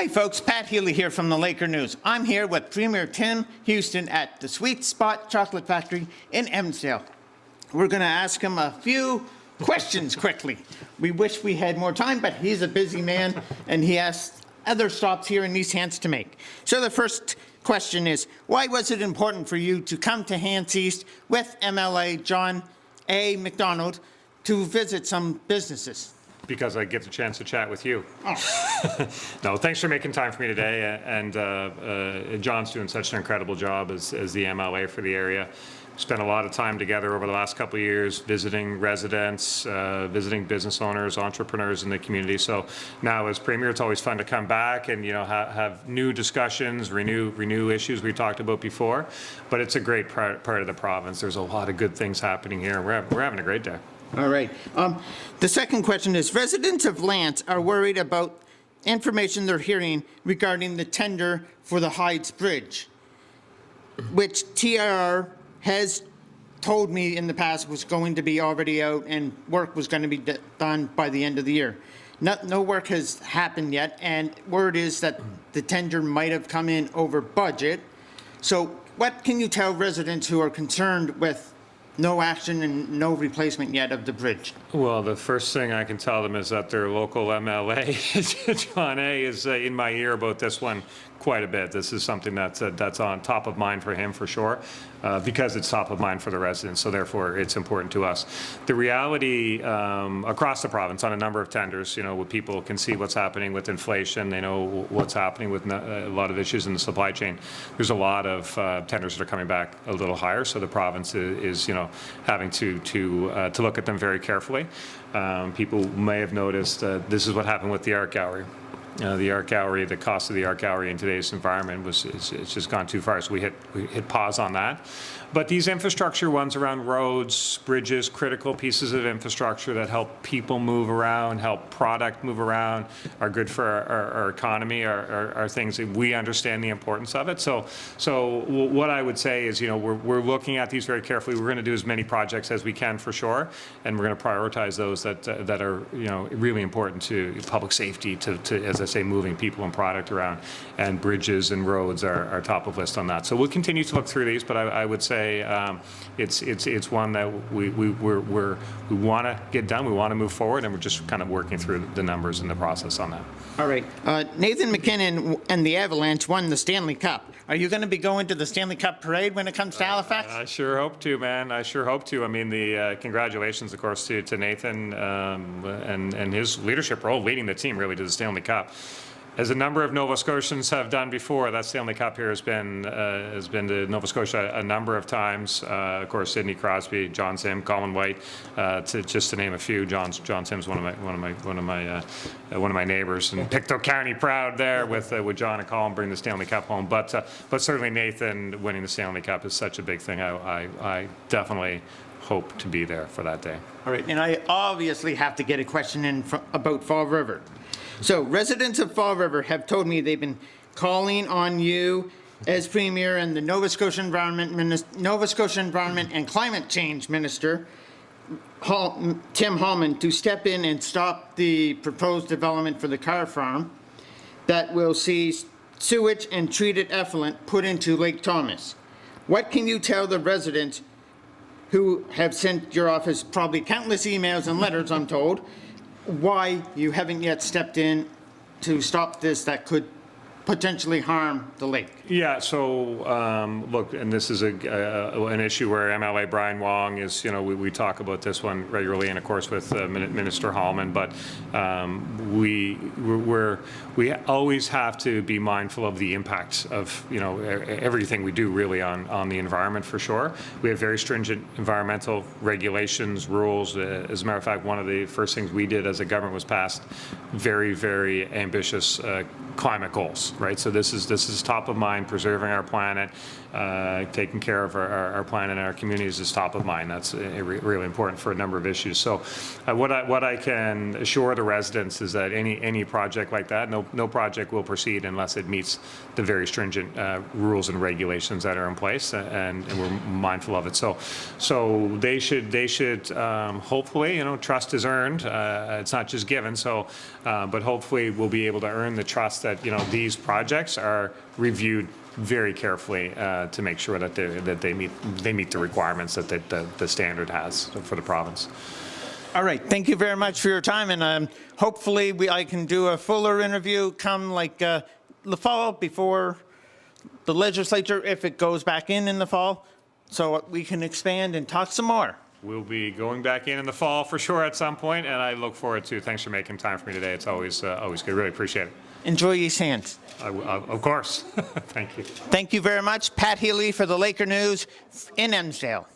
Hi folks, Pat Healey here from the Laker News. I'm here with Premier Tim Houston at the Sweet Spot Chocolate Factory in Evansdale. We're going to ask him a few questions quickly. We wish we had more time, but he's a busy man and he has other stops here in East Hants to make. So the first question is, why was it important for you to come to Hants East with MLA John A. McDonald to visit some businesses? Because I get the chance to chat with you. Oh. No, thanks for making time for me today. And John's doing such an incredible job as the MLA for the area. Spent a lot of time together over the last couple of years, visiting residents, visiting business owners, entrepreneurs in the community. So now as Premier, it's always fun to come back and have new discussions, renew issues we talked about before. But it's a great part of the province. There's a lot of good things happening here. We're having a great day. All right. The second question is, residents of Lance are worried about information they're hearing regarding the tender for the Hydes Bridge, which TRR has told me in the past was going to be already out and work was going to be done by the end of the year. No work has happened yet, and word is that the tender might have come in over budget. So what can you tell residents who are concerned with no action and no replacement yet of the bridge? Well, the first thing I can tell them is that their local MLA, John A., is in my ear about this one quite a bit. This is something that's on top of mind for him for sure, because it's top of mind for the residents, so therefore it's important to us. The reality across the province on a number of tenders, where people can see what's happening with inflation, they know what's happening with a lot of issues in the supply chain. There's a lot of tenders that are coming back a little higher, so the province is having to look at them very carefully. People may have noticed this is what happened with the art gallery. The art gallery, the cost of the art gallery in today's environment it's just gone too far. So we hit pause on that. But these infrastructure ones around roads, bridges, critical pieces of infrastructure that help people move around, help product move around, are good for our economy, are things that we understand the importance of it. So what I would say is, we're looking at these very carefully. We're going to do as many projects as we can for sure, and we're going to prioritize those that are really important to public safety, to as I say, moving people and product around, and bridges and roads are top of list on that. So we'll continue to look through these, but I would say it's one that we want to get done. We want to move forward, and we're just kind of working through the numbers and the process on that. All right. Nathan McKinnon and the Avalanche won the Stanley Cup. Are you going to be going to the Stanley Cup parade when it comes to Halifax? I sure hope to, man. I sure hope to. I mean, the congratulations, of course, to Nathan and his leadership role leading the team really to the Stanley Cup. As a number of Nova Scotians have done before, that Stanley Cup here has been to Nova Scotia a number of times. Of course, Sidney Crosby, John Sim, Colin White, just to name a few. John Sim's one of my neighbors, and Pictou County proud there with John and Colin bringing the Stanley Cup home. But certainly Nathan winning the Stanley Cup is such a big thing. I definitely hope to be there for that day. All right, and I obviously have to get a question in about Fall River. So residents of Fall River have told me they've been calling on you as Premier and the Nova Scotia Environment and Climate Change Minister, Tim Hallman, to step in and stop the proposed development for the car farm that will see sewage and treated effluent put into Lake Thomas. What can you tell the residents who have sent your office probably countless emails and letters, I'm told, why you haven't yet stepped in to stop this that could potentially harm the lake? Yeah, so look, and this is an issue where MLA Brian Wong is, we talk about this one regularly, and of course with Minister Hallman, but we always have to be mindful of the impact of everything we do really on the environment for sure. We have very stringent environmental regulations, rules. As a matter of fact, one of the first things we did as a government was pass very, very ambitious climate goals, right? So this is top of mind. Preserving our planet, taking care of our planet and our communities is top of mind. That's really important for a number of issues. So what I can assure the residents is that any project like that, no project will proceed unless it meets the very stringent rules and regulations that are in place, and we're mindful of it. So they should hopefully, trust is earned. It's not just given. So, but hopefully we'll be able to earn the trust that, these projects are reviewed very carefully to make sure that they meet the requirements that the standard has for the province. All right, thank you very much for your time, and hopefully I can do a fuller interview come like the fall before the legislature, if it goes back in the fall, so we can expand and talk some more. We'll be going back in the fall for sure at some point, and I look forward to. Thanks for making time for me today. It's always good. Really appreciate it. Enjoy East Hants. Of course. Thank you. Thank you very much. Pat Healey for the Laker News in Emsdale.